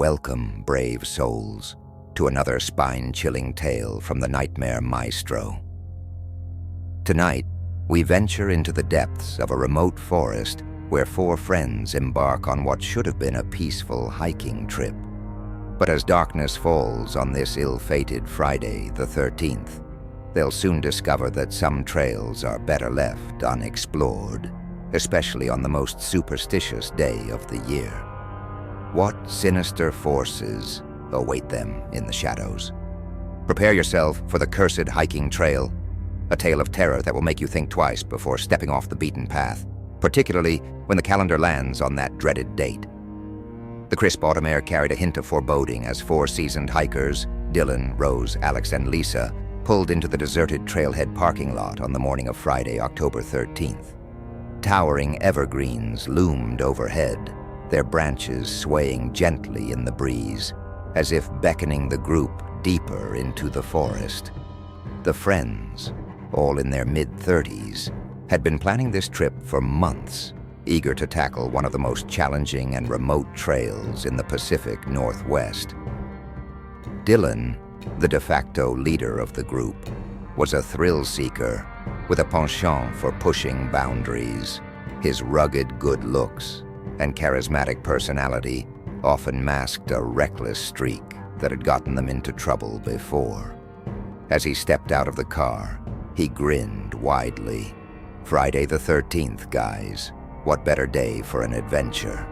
Welcome, brave souls, to another spine-chilling tale from the Nightmare Maestro. Tonight, we venture into the depths of a remote forest where four friends embark on what should have been a peaceful hiking trip. But as darkness falls on this ill-fated Friday the 13th, they'll soon discover that some trails are better left unexplored, especially on the most superstitious day of the year. What sinister forces await them in the shadows? Prepare yourself for the cursed hiking trail, a tale of terror that will make you think twice before stepping off the beaten path, particularly when the calendar lands on that dreaded date. The crisp autumn air carried a hint of foreboding as four seasoned hikers, Dylan, Rose, Alex, and Lisa, pulled into the deserted trailhead parking lot on the morning of Friday, October 13th. Towering evergreens loomed overhead, their branches swaying gently in the breeze, as if beckoning the group deeper into the forest. The friends, all in their mid-30s, had been planning this trip for months, eager to tackle one of the most challenging and remote trails in the Pacific Northwest. Dylan, the de facto leader of the group, was a thrill-seeker with a penchant for pushing boundaries. His rugged good looks and charismatic personality often masked a reckless streak that had gotten them into trouble before. As he stepped out of the car, he grinned widely. Friday the 13th, guys. What better day for an adventure?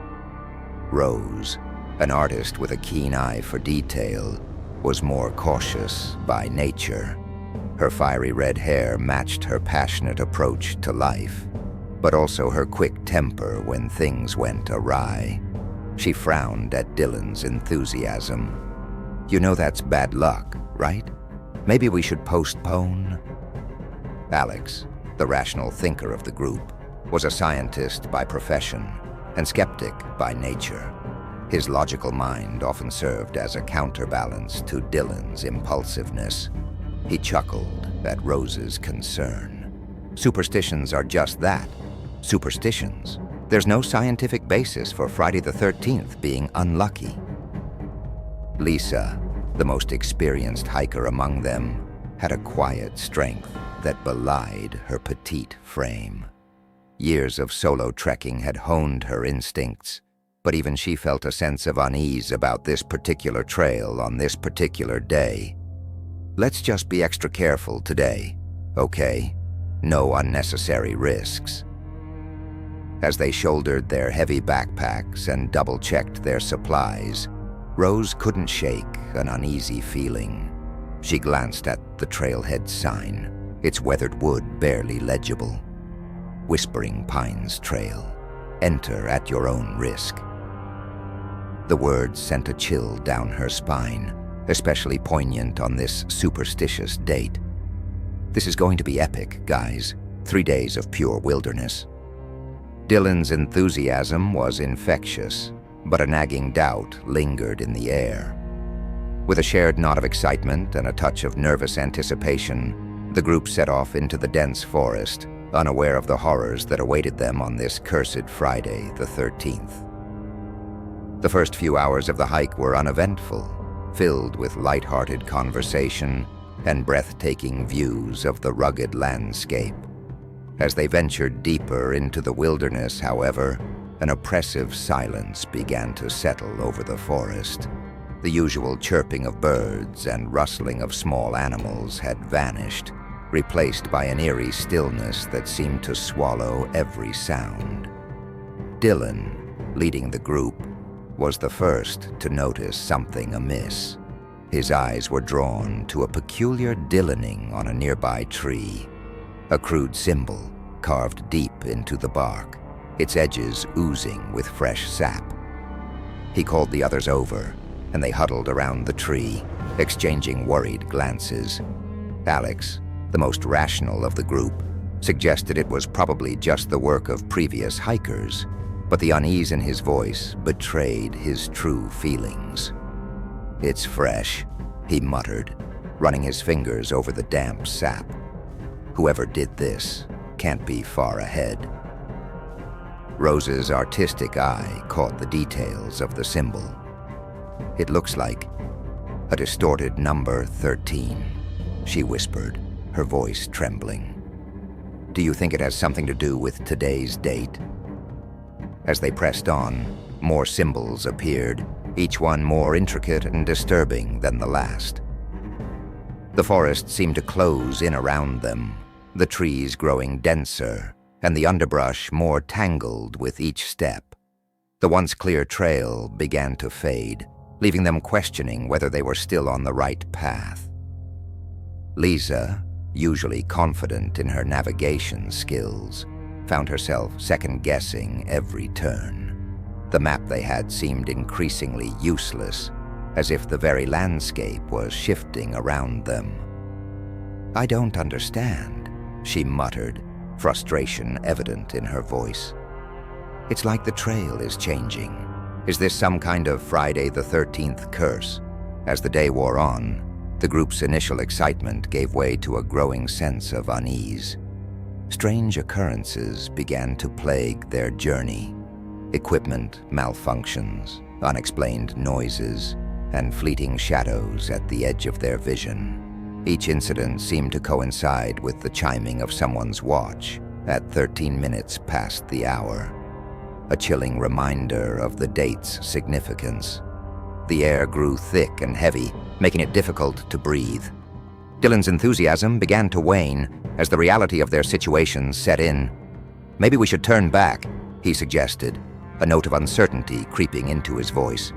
Rose, an artist with a keen eye for detail, was more cautious by nature. Her fiery red hair matched her passionate approach to life, but also her quick temper when things went awry. She frowned at Dylan's enthusiasm. You know that's bad luck, right? Maybe we should postpone? Alex, the rational thinker of the group, was a scientist by profession and skeptic by nature. His logical mind often served as a counterbalance to Dylan's impulsiveness. He chuckled at Rose's concern. Superstitions are just that, superstitions. There's no scientific basis for Friday the 13th being unlucky. Lisa, the most experienced hiker among them, had a quiet strength that belied her petite frame. Years of solo trekking had honed her instincts, but even she felt a sense of unease about this particular trail on this particular day. Let's just be extra careful today, okay? No unnecessary risks. As they shouldered their heavy backpacks and double-checked their supplies, Rose couldn't shake an uneasy feeling. She glanced at the trailhead sign, its weathered wood barely legible. Whispering Pines Trail. Enter at your own risk. The words sent a chill down her spine, especially poignant on this superstitious date. This is going to be epic, guys. 3 days of pure wilderness. Dylan's enthusiasm was infectious, but a nagging doubt lingered in the air. With a shared nod of excitement and a touch of nervous anticipation, the group set off into the dense forest, unaware of the horrors that awaited them on this cursed Friday the 13th. The first few hours of the hike were uneventful, filled with light-hearted conversation and breathtaking views of the rugged landscape. As they ventured deeper into the wilderness, however, an oppressive silence began to settle over the forest. The usual chirping of birds and rustling of small animals had vanished, replaced by an eerie stillness that seemed to swallow every sound. Dylan, leading the group, was the first to notice something amiss. His eyes were drawn to a peculiar Dylaning on a nearby tree, a crude symbol carved deep into the bark, its edges oozing with fresh sap. He called the others over, and they huddled around the tree, exchanging worried glances. Alex, the most rational of the group, suggested it was probably just the work of previous hikers, but the unease in his voice betrayed his true feelings. It's fresh, he muttered, running his fingers over the damp sap. Whoever did this can't be far ahead. Rose's artistic eye caught the details of the symbol. It looks like a distorted number 13, she whispered, her voice trembling. Do you think it has something to do with today's date? As they pressed on, more symbols appeared, each one more intricate and disturbing than the last. The forest seemed to close in around them, the trees growing denser and the underbrush more tangled with each step. The once clear trail began to fade, leaving them questioning whether they were still on the right path. Lisa, usually confident in her navigation skills, found herself second-guessing every turn. The map they had seemed increasingly useless, as if the very landscape was shifting around them. I don't understand, she muttered, frustration evident in her voice. It's like the trail is changing. Is this some kind of Friday the 13th curse? As the day wore on, the group's initial excitement gave way to a growing sense of unease. Strange occurrences began to plague their journey. Equipment malfunctions, unexplained noises, and fleeting shadows at the edge of their vision. Each incident seemed to coincide with the chiming of someone's watch at 13 minutes past the hour, a chilling reminder of the date's significance. The air grew thick and heavy, making it difficult to breathe. Dylan's enthusiasm began to wane as the reality of their situation set in. Maybe we should turn back, he suggested, a note of uncertainty creeping into his voice.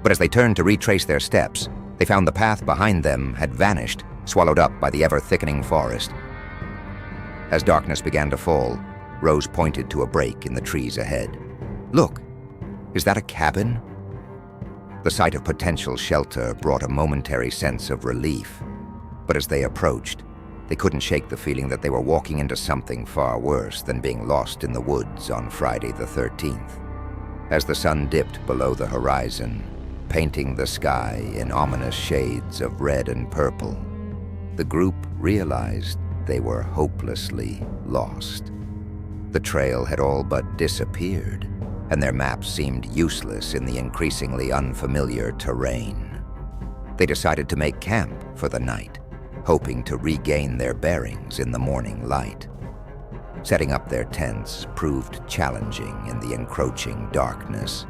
But as they turned to retrace their steps, they found the path behind them had vanished, swallowed up by the ever-thickening forest. As darkness began to fall, Rose pointed to a break in the trees ahead. Look, is that a cabin? The sight of potential shelter brought a momentary sense of relief, but as they approached, they couldn't shake the feeling that they were walking into something far worse than being lost in the woods on Friday the 13th. As the sun dipped below the horizon, painting the sky in ominous shades of red and purple, the group realized they were hopelessly lost. The trail had all but disappeared, and their maps seemed useless in the increasingly unfamiliar terrain. They decided to make camp for the night, hoping to regain their bearings in the morning light. Setting up their tents proved challenging in the encroaching darkness.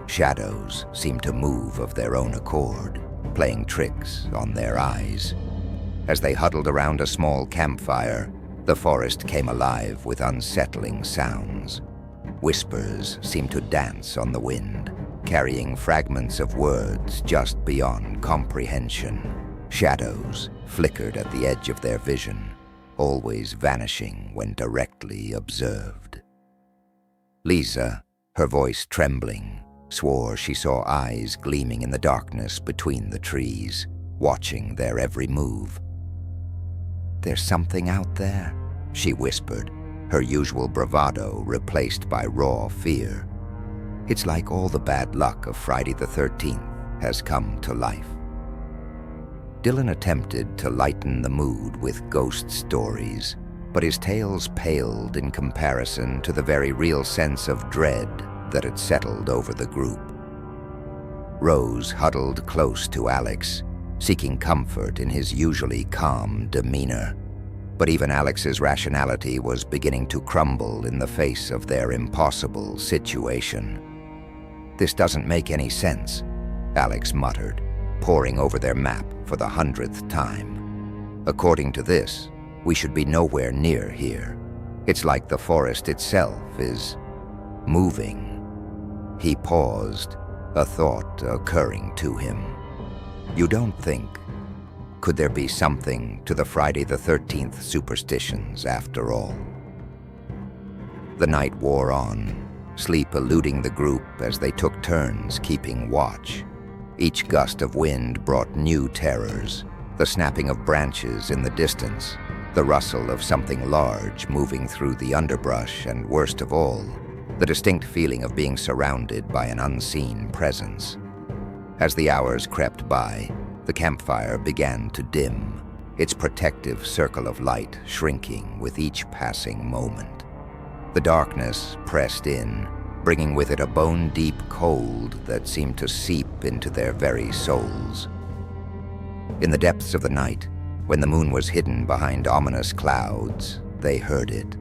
Shadows seemed to move of their own accord, playing tricks on their eyes. As they huddled around a small campfire, the forest came alive with unsettling sounds. Whispers seemed to dance on the wind, carrying fragments of words just beyond comprehension. Shadows flickered at the edge of their vision, always vanishing when directly observed. Lisa, her voice trembling, swore she saw eyes gleaming in the darkness between the trees, watching their every move. There's something out there, she whispered, her usual bravado replaced by raw fear. It's like all the bad luck of Friday the 13th has come to life. Dylan attempted to lighten the mood with ghost stories, but his tales paled in comparison to the very real sense of dread that had settled over the group. Rose huddled close to Alex, seeking comfort in his usually calm demeanor. But even Alex's rationality was beginning to crumble in the face of their impossible situation. This doesn't make any sense, Alex muttered, poring over their map for the 100th time. According to this, we should be nowhere near here. It's like the forest itself is moving. He paused, a thought occurring to him. You don't think? Could there be something to the Friday the 13th superstitions after all? The night wore on, sleep eluding the group as they took turns keeping watch. Each gust of wind brought new terrors, the snapping of branches in the distance, the rustle of something large moving through the underbrush, and worst of all, the distinct feeling of being surrounded by an unseen presence. As the hours crept by, the campfire began to dim, its protective circle of light shrinking with each passing moment. The darkness pressed in, bringing with it a bone-deep cold that seemed to seep into their very souls. In the depths of the night, when the moon was hidden behind ominous clouds, they heard it,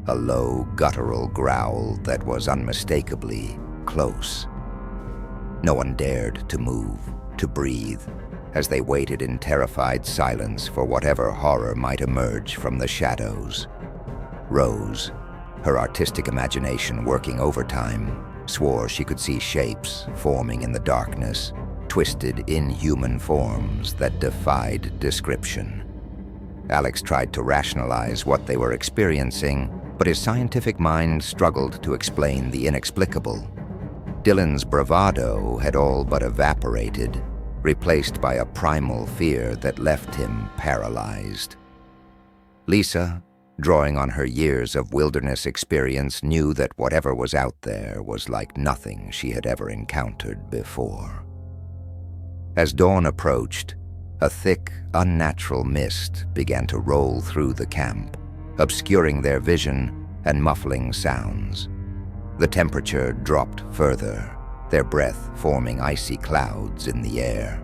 a low, guttural growl that was unmistakably close. No one dared to move, to breathe, as they waited in terrified silence for whatever horror might emerge from the shadows. Rose, her artistic imagination working overtime, swore she could see shapes forming in the darkness, twisted inhuman forms that defied description. Alex tried to rationalize what they were experiencing, but his scientific mind struggled to explain the inexplicable. Dylan's bravado had all but evaporated, replaced by a primal fear that left him paralyzed. Lisa, drawing on her years of wilderness experience, knew that whatever was out there was like nothing she had ever encountered before. As dawn approached, a thick, unnatural mist began to roll through the camp, obscuring their vision and muffling sounds. The temperature dropped further, their breath forming icy clouds in the air.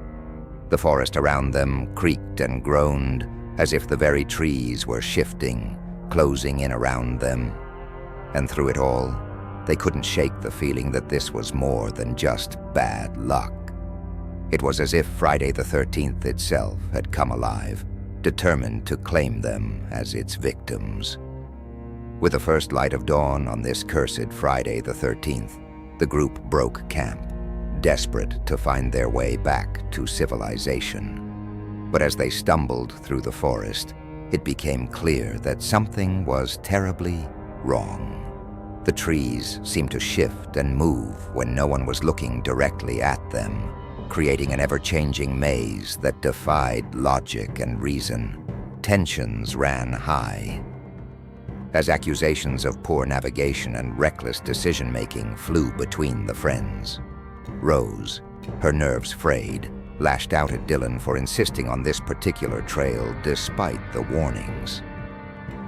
The forest around them creaked and groaned, as if the very trees were shifting, closing in around them. And through it all, they couldn't shake the feeling that this was more than just bad luck. It was as if Friday the 13th itself had come alive, determined to claim them as its victims. With the first light of dawn on this cursed Friday the 13th, the group broke camp, desperate to find their way back to civilization. But as they stumbled through the forest, it became clear that something was terribly wrong. The trees seemed to shift and move when no one was looking directly at them, creating an ever-changing maze that defied logic and reason. Tensions ran high. As accusations of poor navigation and reckless decision-making flew between the friends, Rose, her nerves frayed, lashed out at Dylan for insisting on this particular trail despite the warnings.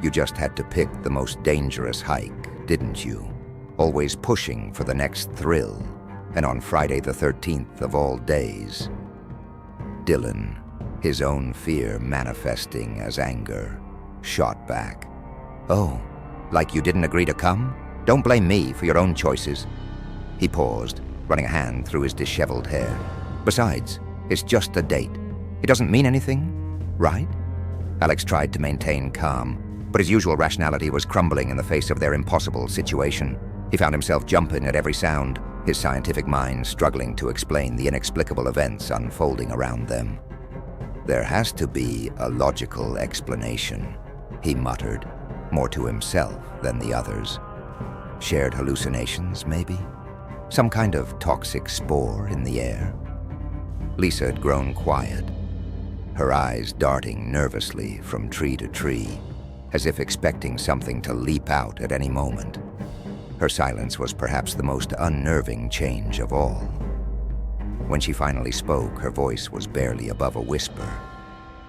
You just had to pick the most dangerous hike, didn't you? Always pushing for the next thrill, and on Friday the 13th of all days. Dylan, his own fear manifesting as anger, shot back. "Oh, like you didn't agree to come? Don't blame me for your own choices." He paused, running a hand through his disheveled hair. "Besides, it's just a date. It doesn't mean anything, right?" Alex tried to maintain calm, but his usual rationality was crumbling in the face of their impossible situation. He found himself jumping at every sound, his scientific mind struggling to explain the inexplicable events unfolding around them. "There has to be a logical explanation," he muttered, more to himself than the others. Shared hallucinations, maybe? Some kind of toxic spore in the air? Lisa had grown quiet, her eyes darting nervously from tree to tree, as if expecting something to leap out at any moment. Her silence was perhaps the most unnerving change of all. When she finally spoke, her voice was barely above a whisper.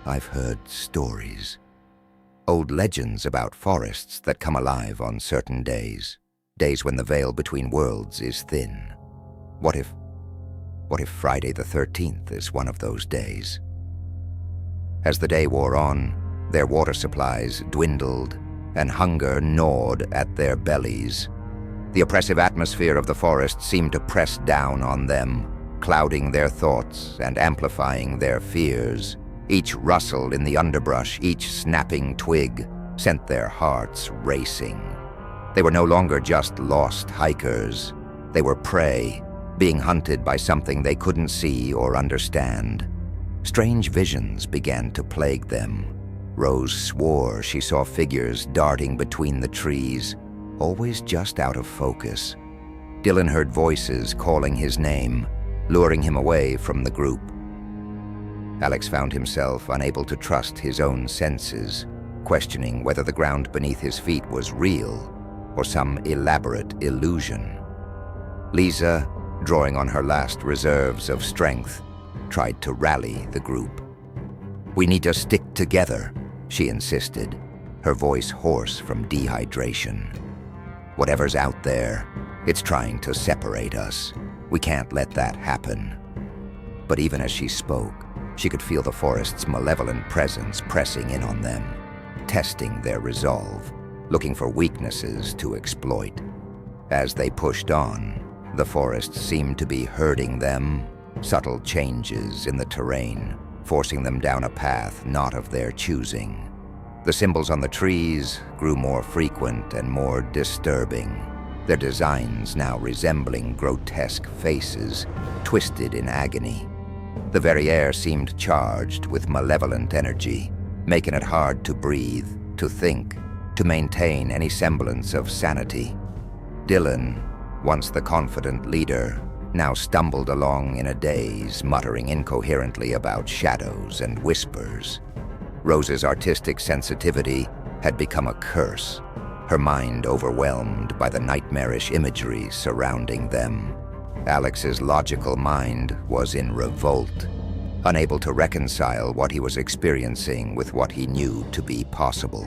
"I've heard stories. Old legends about forests that come alive on certain days when the veil between worlds is thin. What if Friday the 13th is one of those days?" As the day wore on, their water supplies dwindled and hunger gnawed at their bellies. The oppressive atmosphere of the forest seemed to press down on them, clouding their thoughts and amplifying their fears. Each rustle in the underbrush, each snapping twig, sent their hearts racing. They were no longer just lost hikers. They were prey, being hunted by something they couldn't see or understand. Strange visions began to plague them. Rose swore she saw figures darting between the trees, always just out of focus. Dylan heard voices calling his name, luring him away from the group. Alex found himself unable to trust his own senses, questioning whether the ground beneath his feet was real or some elaborate illusion. Lisa, drawing on her last reserves of strength, tried to rally the group. "We need to stick together," she insisted, her voice hoarse from dehydration. "Whatever's out there, It's trying to separate us. We can't let that happen." But even as she spoke, she could feel the forest's malevolent presence pressing in on them, testing their resolve, looking for weaknesses to exploit. As they pushed on, the forest seemed to be herding them, subtle changes in the terrain, forcing them down a path not of their choosing. The symbols on the trees grew more frequent and more disturbing, their designs now resembling grotesque faces, twisted in agony. The very air seemed charged with malevolent energy, making it hard to breathe, to think, to maintain any semblance of sanity. Dylan, once the confident leader, now stumbled along in a daze, muttering incoherently about shadows and whispers. Rose's artistic sensitivity had become a curse, her mind overwhelmed by the nightmarish imagery surrounding them. Alex's logical mind was in revolt, unable to reconcile what he was experiencing with what he knew to be possible.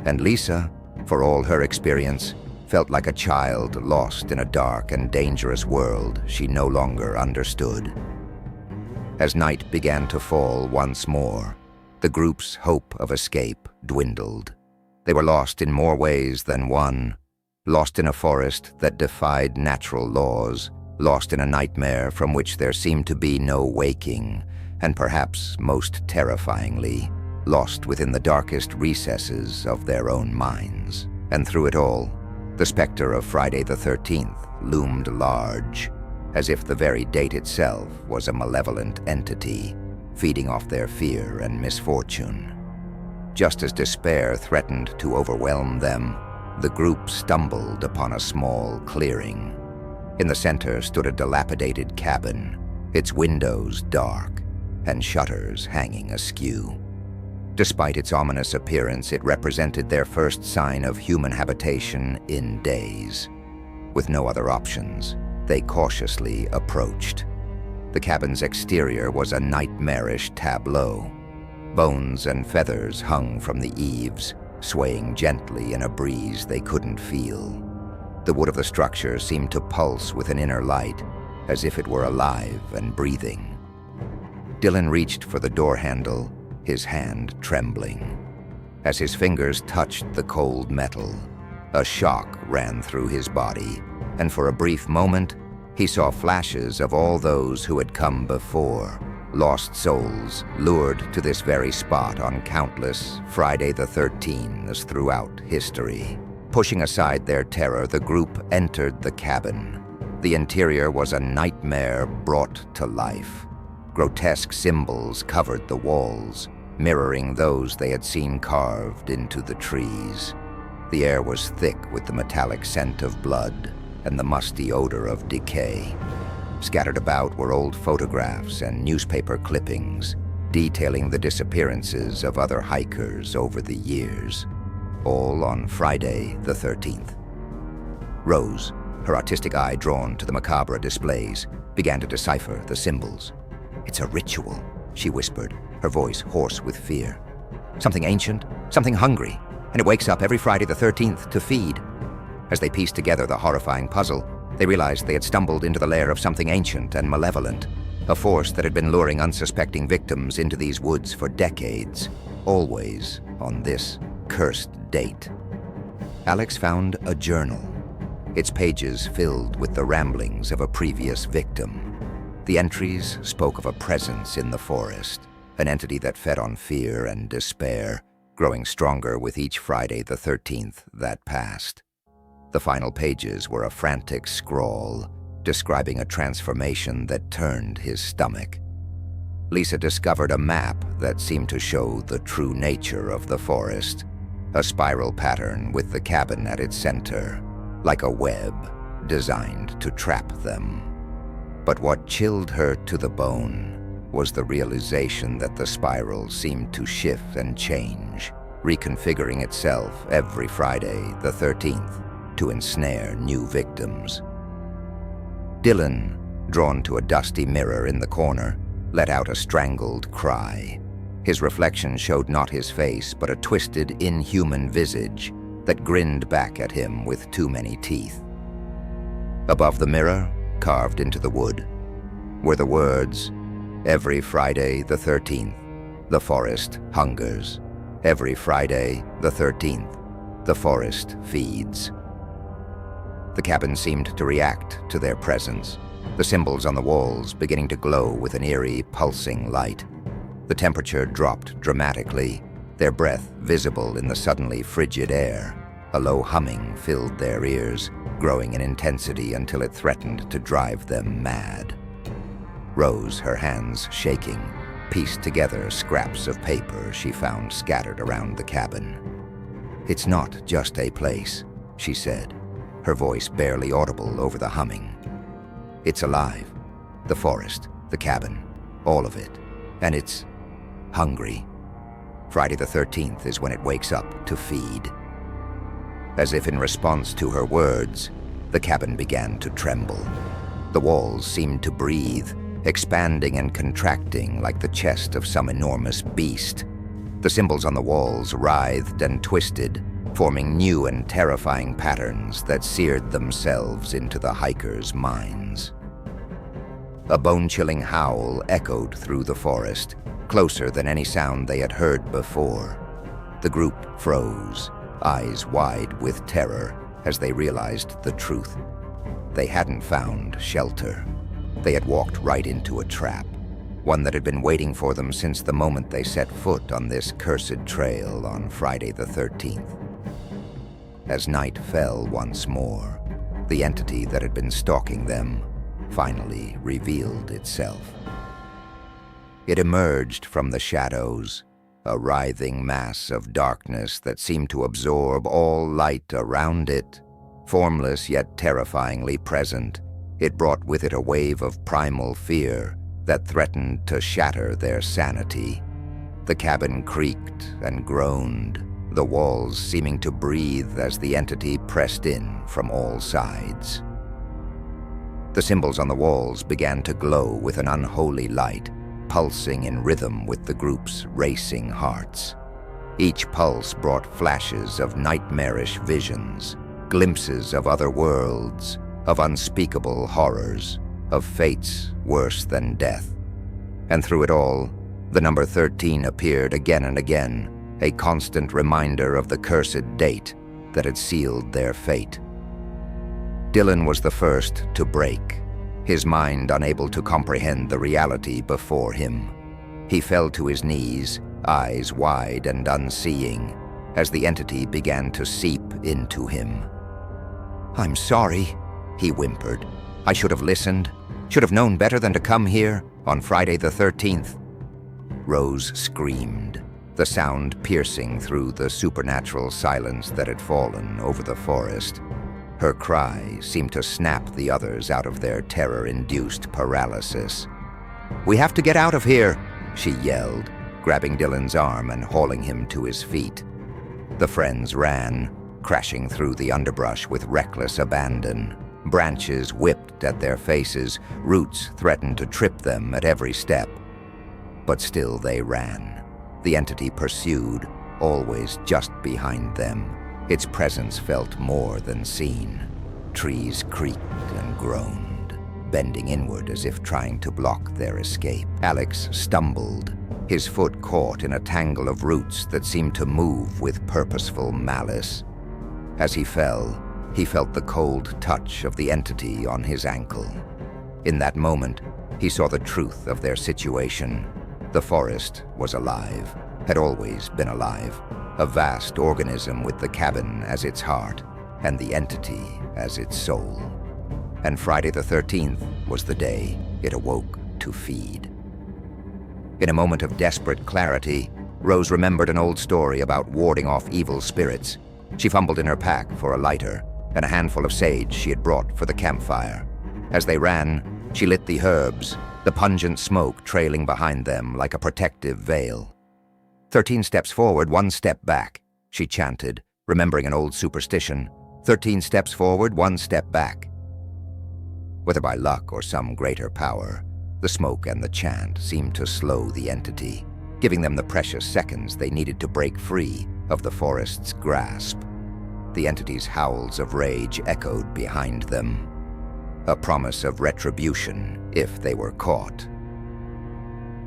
And Lisa, for all her experience, felt like a child lost in a dark and dangerous world she no longer understood. As night began to fall once more, the group's hope of escape dwindled. They were lost in more ways than one, lost in a forest that defied natural laws, lost in a nightmare from which there seemed to be no waking, and perhaps most terrifyingly, lost within the darkest recesses of their own minds. And through it all, the specter of Friday the 13th loomed large, as if the very date itself was a malevolent entity, feeding off their fear and misfortune. Just as despair threatened to overwhelm them, the group stumbled upon a small clearing. In the center stood a dilapidated cabin, its windows dark and shutters hanging askew. Despite its ominous appearance, it represented their first sign of human habitation in days. With no other options, they cautiously approached. The cabin's exterior was a nightmarish tableau. Bones and feathers hung from the eaves, swaying gently in a breeze they couldn't feel. The wood of the structure seemed to pulse with an inner light, as if it were alive and breathing. Dylan reached for the door handle, his hand trembling. As his fingers touched the cold metal, a shock ran through his body, and for a brief moment, he saw flashes of all those who had come before, lost souls lured to this very spot on countless Friday the 13th throughout history. Pushing aside their terror, the group entered the cabin. The interior was a nightmare brought to life. Grotesque symbols covered the walls, mirroring those they had seen carved into the trees. The air was thick with the metallic scent of blood and the musty odor of decay. Scattered about were old photographs and newspaper clippings, detailing the disappearances of other hikers over the years, all on Friday the 13th. Rose, her artistic eye drawn to the macabre displays, began to decipher the symbols. "It's a ritual," she whispered, her voice hoarse with fear. "Something ancient, something hungry, and it wakes up every Friday the 13th to feed." As they pieced together the horrifying puzzle, they realized they had stumbled into the lair of something ancient and malevolent, a force that had been luring unsuspecting victims into these woods for decades, always on this cursed date. Alex found a journal, its pages filled with the ramblings of a previous victim. The entries spoke of a presence in the forest, an entity that fed on fear and despair, growing stronger with each Friday the 13th that passed. The final pages were a frantic scrawl, describing a transformation that turned his stomach. Lisa discovered a map that seemed to show the true nature of the forest, a spiral pattern with the cabin at its center, like a web designed to trap them. But what chilled her to the bone was the realization that the spiral seemed to shift and change, reconfiguring itself every Friday the 13th to ensnare new victims. Dylan, drawn to a dusty mirror in the corner, let out a strangled cry. His reflection showed not his face, but a twisted, inhuman visage that grinned back at him with too many teeth. Above the mirror, carved into the wood, were the words, "Every Friday the 13th, the forest hungers. Every Friday the 13th, the forest feeds." The cabin seemed to react to their presence, the symbols on the walls beginning to glow with an eerie, pulsing light. The temperature dropped dramatically, their breath visible in the suddenly frigid air. A low humming filled their ears, growing in intensity until it threatened to drive them mad. Rose, her hands shaking, pieced together scraps of paper she found scattered around the cabin. "It's not just a place," she said, her voice barely audible over the humming. "It's alive. The forest, the cabin, all of it. And it's hungry. Friday the 13th is when it wakes up to feed." As if in response to her words, the cabin began to tremble. The walls seemed to breathe, expanding and contracting like the chest of some enormous beast. The symbols on the walls writhed and twisted, forming new and terrifying patterns that seared themselves into the hikers' minds. A bone-chilling howl echoed through the forest, closer than any sound they had heard before. The group froze, eyes wide with terror as they realized the truth. They hadn't found shelter. They had walked right into a trap, one that had been waiting for them since the moment they set foot on this cursed trail on Friday the 13th. As night fell once more, the entity that had been stalking them finally revealed itself. It emerged from the shadows, a writhing mass of darkness that seemed to absorb all light around it. Formless yet terrifyingly present, it brought with it a wave of primal fear that threatened to shatter their sanity. The cabin creaked and groaned, the walls seeming to breathe as the entity pressed in from all sides. The symbols on the walls began to glow with an unholy light, pulsing in rhythm with the group's racing hearts. Each pulse brought flashes of nightmarish visions, glimpses of other worlds, of unspeakable horrors, of fates worse than death. And through it all, the number 13 appeared again and again, a constant reminder of the cursed date that had sealed their fate. Dylan was the first to break, his mind unable to comprehend the reality before him. He fell to his knees, eyes wide and unseeing, as the entity began to seep into him. "I'm sorry," he whimpered. "I should have listened, should have known better than to come here on Friday the 13th. Rose screamed, the sound piercing through the supernatural silence that had fallen over the forest. Her cry seemed to snap the others out of their terror-induced paralysis. "We have to get out of here," she yelled, grabbing Dylan's arm and hauling him to his feet. The friends ran, crashing through the underbrush with reckless abandon. Branches whipped at their faces, roots threatened to trip them at every step. But still they ran. The entity pursued, always just behind them. Its presence felt more than seen. Trees creaked and groaned, bending inward as if trying to block their escape. Alex stumbled, his foot caught in a tangle of roots that seemed to move with purposeful malice. As he fell, he felt the cold touch of the entity on his ankle. In that moment, he saw the truth of their situation. The forest was alive, had always been alive, a vast organism with the cabin as its heart and the entity as its soul. And Friday the 13th was the day it awoke to feed. In a moment of desperate clarity, Rose remembered an old story about warding off evil spirits. She fumbled in her pack for a lighter and a handful of sage she had brought for the campfire. As they ran, she lit the herbs, the pungent smoke trailing behind them like a protective veil. 13 steps forward, 1 step back, she chanted, remembering an old superstition. 13 steps forward, 1 step back. Whether by luck or some greater power, the smoke and the chant seemed to slow the entity, giving them the precious seconds they needed to break free of the forest's grasp. The entity's howls of rage echoed behind them. a promise of retribution if they were caught.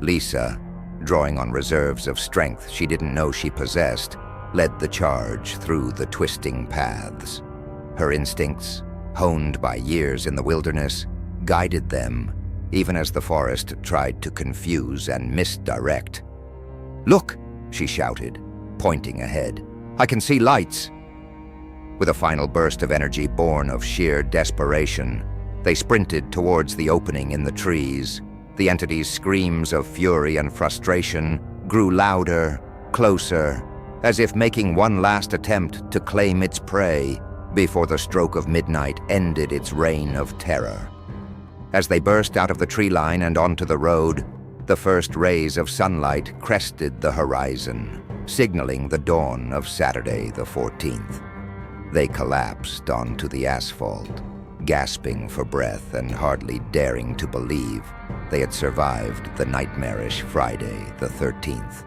Lisa, drawing on reserves of strength she didn't know she possessed, led the charge through the twisting paths. Her instincts, honed by years in the wilderness, guided them, even as the forest tried to confuse and misdirect. "Look!" she shouted, pointing ahead. "I can see lights!" With a final burst of energy born of sheer desperation, they sprinted towards the opening in the trees. The entity's screams of fury and frustration grew louder, closer, as if making one last attempt to claim its prey before the stroke of midnight ended its reign of terror. As they burst out of the tree line and onto the road, the first rays of sunlight crested the horizon, signaling the dawn of Saturday the 14th. They collapsed onto the asphalt, gasping for breath and hardly daring to believe they had survived the nightmarish Friday the 13th.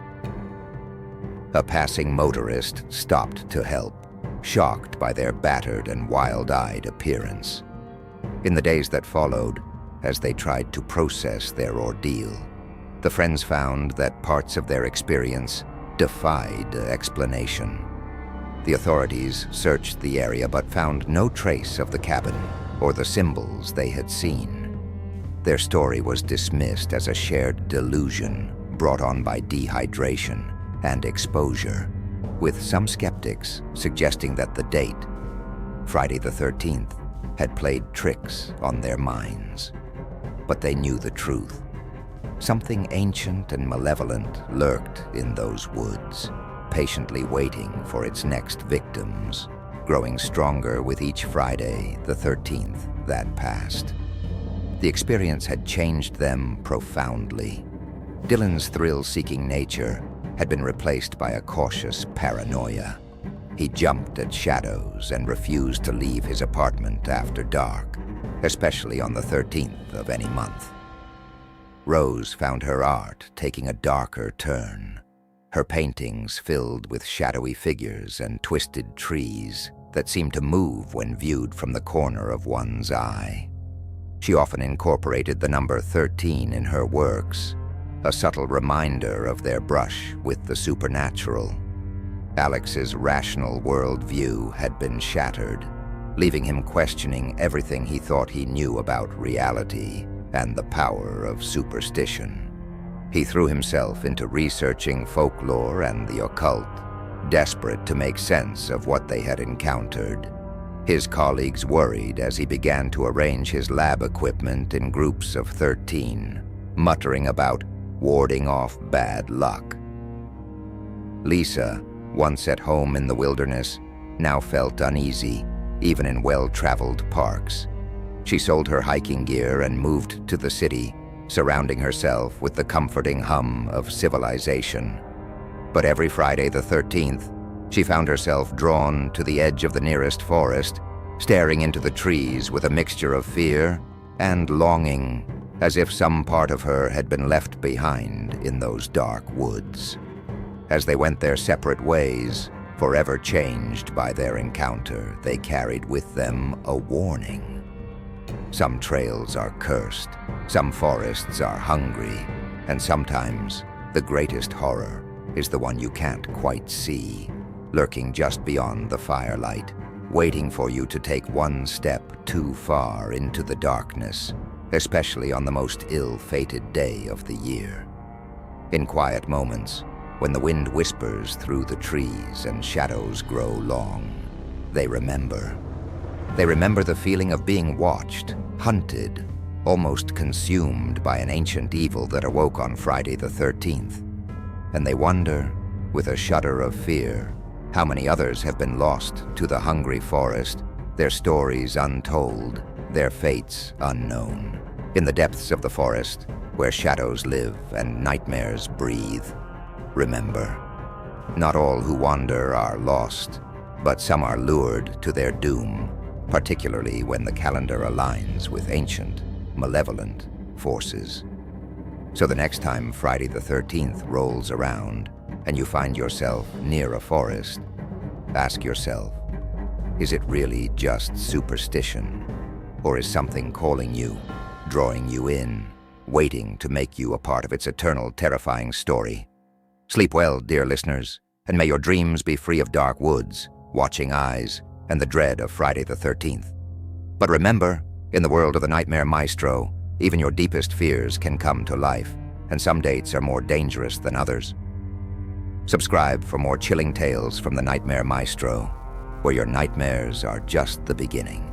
A passing motorist stopped to help, shocked by their battered and wild-eyed appearance. In the days that followed, as they tried to process their ordeal, the friends found that parts of their experience defied explanation. The authorities searched the area but found no trace of the cabin or the symbols they had seen. Their story was dismissed as a shared delusion brought on by dehydration and exposure, with some skeptics suggesting that the date, Friday the 13th, had played tricks on their minds. But they knew the truth. Something ancient and malevolent lurked in those woods, patiently waiting for its next victims, growing stronger with each Friday the 13th that passed. The experience had changed them profoundly. Dylan's thrill-seeking nature had been replaced by a cautious paranoia. He jumped at shadows and refused to leave his apartment after dark, especially on the 13th of any month. Rose found her art taking a darker turn, her paintings filled with shadowy figures and twisted trees that seemed to move when viewed from the corner of one's eye. She often incorporated the number 13 in her works, a subtle reminder of their brush with the supernatural. Alex's rational worldview had been shattered, leaving him questioning everything he thought he knew about reality and the power of superstition. He threw himself into researching folklore and the occult, desperate to make sense of what they had encountered. His colleagues worried as he began to arrange his lab equipment in groups of 13, muttering about warding off bad luck. Lisa, once at home in the wilderness, now felt uneasy, even in well-traveled parks. She sold her hiking gear and moved to the city, surrounding herself with the comforting hum of civilization. But every Friday the 13th, she found herself drawn to the edge of the nearest forest, staring into the trees with a mixture of fear and longing, as if some part of her had been left behind in those dark woods. As they went their separate ways, forever changed by their encounter, they carried with them a warning. Some trails are cursed, some forests are hungry, and sometimes the greatest horror is the one you can't quite see, lurking just beyond the firelight, waiting for you to take one step too far into the darkness, especially on the most ill-fated day of the year. In quiet moments, when the wind whispers through the trees and shadows grow long, they remember. They remember the feeling of being watched, hunted, almost consumed by an ancient evil that awoke on Friday the 13th. And they wonder, with a shudder of fear, how many others have been lost to the hungry forest, their stories untold, their fates unknown. In the depths of the forest, where shadows live and nightmares breathe, remember, not all who wander are lost, but some are lured to their doom, particularly when the calendar aligns with ancient, malevolent forces. So the next time Friday the 13th rolls around and you find yourself near a forest, ask yourself, is it really just superstition? Or is something calling you, drawing you in, waiting to make you a part of its eternal, terrifying story? Sleep well, dear listeners, and may your dreams be free of dark woods, watching eyes, and the dread of Friday the 13th. But remember, in the world of the Nightmare Maestro, even your deepest fears can come to life, and some dates are more dangerous than others. Subscribe for more chilling tales from the Nightmare Maestro, where your nightmares are just the beginning.